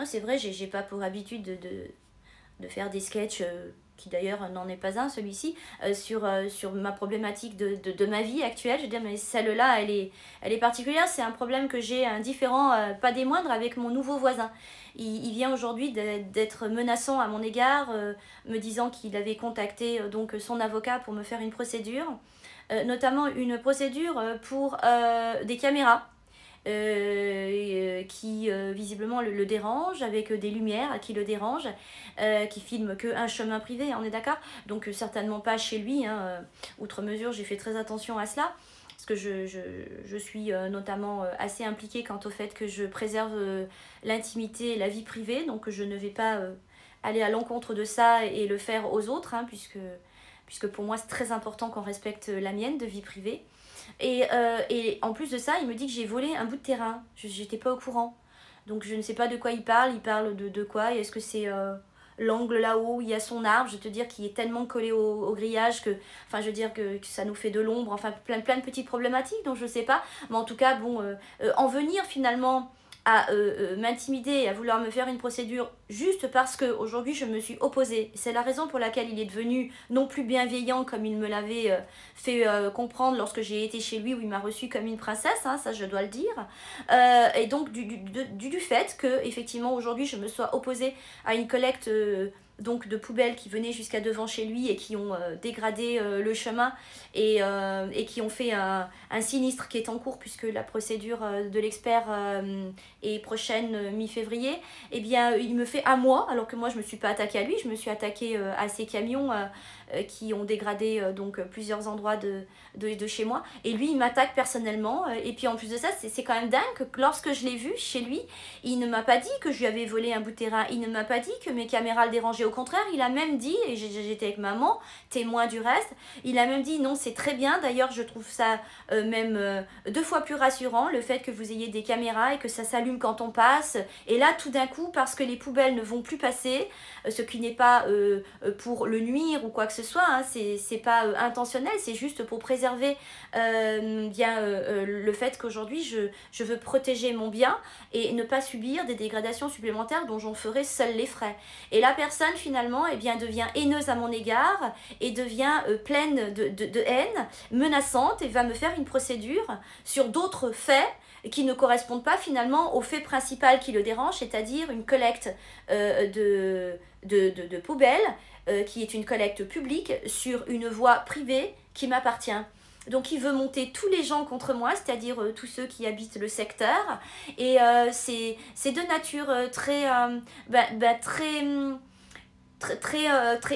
Non, c'est vrai, j'ai pas pour habitude de faire des sketchs, qui d'ailleurs n'en est pas un, celui-ci, sur ma problématique de ma vie actuelle. Je veux dire, mais celle-là, elle est particulière. C'est un problème que j'ai, un différent, pas des moindres, avec mon nouveau voisin. Il vient aujourd'hui d'être menaçant à mon égard, me disant qu'il avait contacté donc son avocat pour me faire une procédure, notamment une procédure pour des caméras qui visiblement le dérange, avec des lumières qui le dérangent, qui filment qu'un chemin privé, on est d'accord. Donc certainement pas chez lui, hein, outre mesure, j'ai fait très attention à cela, parce que je suis notamment assez impliquée quant au fait que je préserve l'intimité et la vie privée, donc je ne vais pas aller à l'encontre de ça et le faire aux autres, hein, puisque pour moi c'est très important qu'on respecte la mienne de vie privée. Et en plus de ça, il me dit que j'ai volé un bout de terrain. J'étais pas au courant. Donc je ne sais pas de quoi il parle. Il parle de quoi? Est-ce que c'est l'angle là-haut où il y a son arbre? Je veux te dire qu'il est tellement collé au grillage que... Enfin, je veux dire que ça nous fait de l'ombre. Enfin, plein de petites problématiques, donc je sais pas. Mais en tout cas, bon, en venir finalement à m'intimider et à vouloir me faire une procédure juste parce que aujourd'hui je me suis opposée. C'est la raison pour laquelle il est devenu non plus bienveillant comme il me l'avait fait comprendre lorsque j'ai été chez lui, où il m'a reçue comme une princesse, hein, ça je dois le dire. Et donc du fait que effectivement aujourd'hui je me sois opposée à une collecte donc de poubelles qui venaient jusqu'à devant chez lui et qui ont dégradé le chemin et qui ont fait un sinistre qui est en cours, puisque la procédure de l'expert est prochaine mi-février. Eh bien il me fait à moi, alors que moi je me suis pas attaquée à lui, je me suis attaquée à ces camions qui ont dégradé donc plusieurs endroits de chez moi, et lui il m'attaque personnellement. Et puis en plus de ça, c'est quand même dingue que lorsque je l'ai vu chez lui, il ne m'a pas dit que je lui avais volé un bout de terrain, il ne m'a pas dit que mes caméras le dérangeaient. Au contraire, il a même dit, et j'étais avec maman, témoin du reste, il a même dit non, c'est très bien. D'ailleurs, je trouve ça même 2 fois plus rassurant, le fait que vous ayez des caméras et que ça s'allume quand on passe. Et là, tout d'un coup, parce que les poubelles ne vont plus passer, ce qui n'est pas pour le nuire ou quoi que ce soit, hein, c'est pas intentionnel, c'est juste pour préserver le fait qu'aujourd'hui je veux protéger mon bien et ne pas subir des dégradations supplémentaires dont j'en ferai seul les frais. Et la personne finalement eh bien, devient haineuse à mon égard et devient pleine de haine, menaçante, et va me faire une procédure sur d'autres faits qui ne correspondent pas finalement au fait principal qui le dérange, c'est-à-dire une collecte de poubelles, qui est une collecte publique sur une voie privée qui m'appartient. Donc il veut monter tous les gens contre moi, c'est-à-dire tous ceux qui habitent le secteur. Et c'est de nature très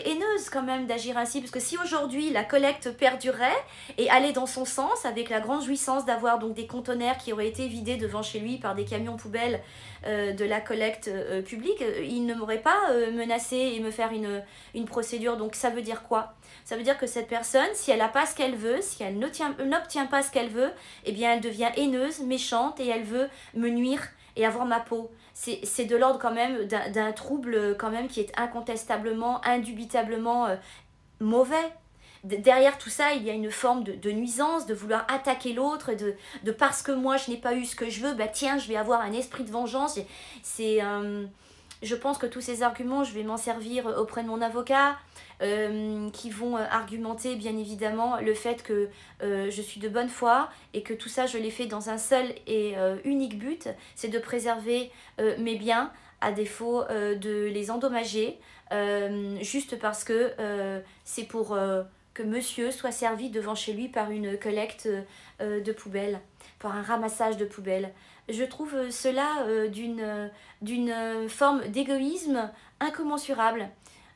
haineuse quand même d'agir ainsi, parce que si aujourd'hui la collecte perdurait et allait dans son sens, avec la grande jouissance d'avoir donc des conteneurs qui auraient été vidés devant chez lui par des camions poubelles de la collecte publique, il ne m'aurait pas menacé et me faire une procédure. Donc ça veut dire quoi? Ça veut dire que cette personne, si elle n'a pas ce qu'elle veut, si elle n'obtient pas ce qu'elle veut, eh bien elle devient haineuse, méchante, et elle veut me nuire et avoir ma peau. C'est de l'ordre quand même d'un trouble quand même qui est incontestablement, indubitablement mauvais. Derrière tout ça, il y a une forme de nuisance, de vouloir attaquer l'autre, de parce que moi je n'ai pas eu ce que je veux, bah tiens, je vais avoir un esprit de vengeance. C'est, je pense que tous ces arguments, je vais m'en servir auprès de mon avocat, qui vont argumenter bien évidemment le fait que je suis de bonne foi et que tout ça je l'ai fait dans un seul et unique but, c'est de préserver mes biens, à défaut de les endommager, juste parce que c'est pour que monsieur soit servi devant chez lui par une collecte de poubelles, par un ramassage de poubelles. Je trouve cela d'une forme d'égoïsme incommensurable.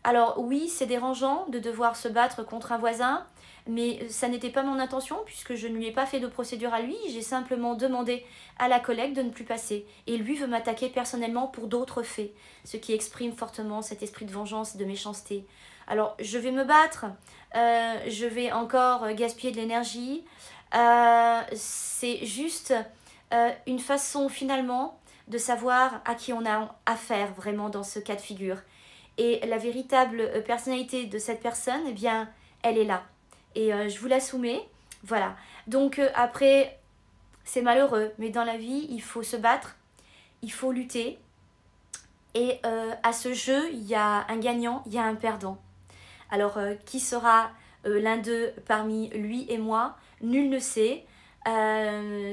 Alors oui, c'est dérangeant de devoir se battre contre un voisin, mais ça n'était pas mon intention, puisque je ne lui ai pas fait de procédure à lui, j'ai simplement demandé à la collecte de ne plus passer. Et lui veut m'attaquer personnellement pour d'autres faits, ce qui exprime fortement cet esprit de vengeance et de méchanceté. Alors je vais me battre, je vais encore gaspiller de l'énergie, c'est juste une façon finalement de savoir à qui on a affaire vraiment dans ce cas de figure. Et la véritable personnalité de cette personne, eh bien, elle est là. Et je vous la soumets. Voilà. Donc après, c'est malheureux, mais dans la vie, il faut se battre, il faut lutter. Et à ce jeu, il y a un gagnant, il y a un perdant. Alors, qui sera l'un d'eux parmi lui et moi? Nul ne sait.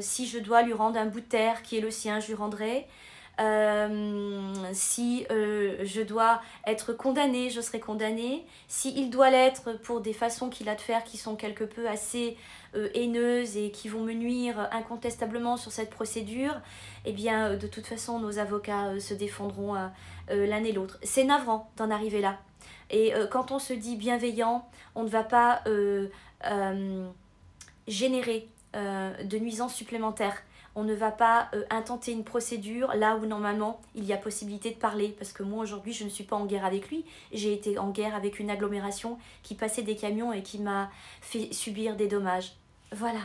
Si je dois lui rendre un bout de terre qui est le sien, je lui rendrai. Si je dois être condamnée, je serai condamnée. S'il doit l'être pour des façons qu'il a de faire qui sont quelque peu assez haineuses et qui vont me nuire incontestablement sur cette procédure, eh bien, de toute façon, nos avocats se défendront l'un et l'autre. C'est navrant d'en arriver là. Et quand on se dit bienveillant, on ne va pas générer de nuisances supplémentaires. On ne va pas intenter une procédure là où normalement il y a possibilité de parler. Parce que moi aujourd'hui je ne suis pas en guerre avec lui. J'ai été en guerre avec une agglomération qui passait des camions et qui m'a fait subir des dommages. Voilà.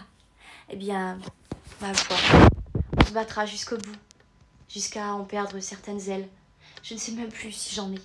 Eh bien, ma foi, on se battra jusqu'au bout. Jusqu'à en perdre certaines ailes. Je ne sais même plus si j'en ai.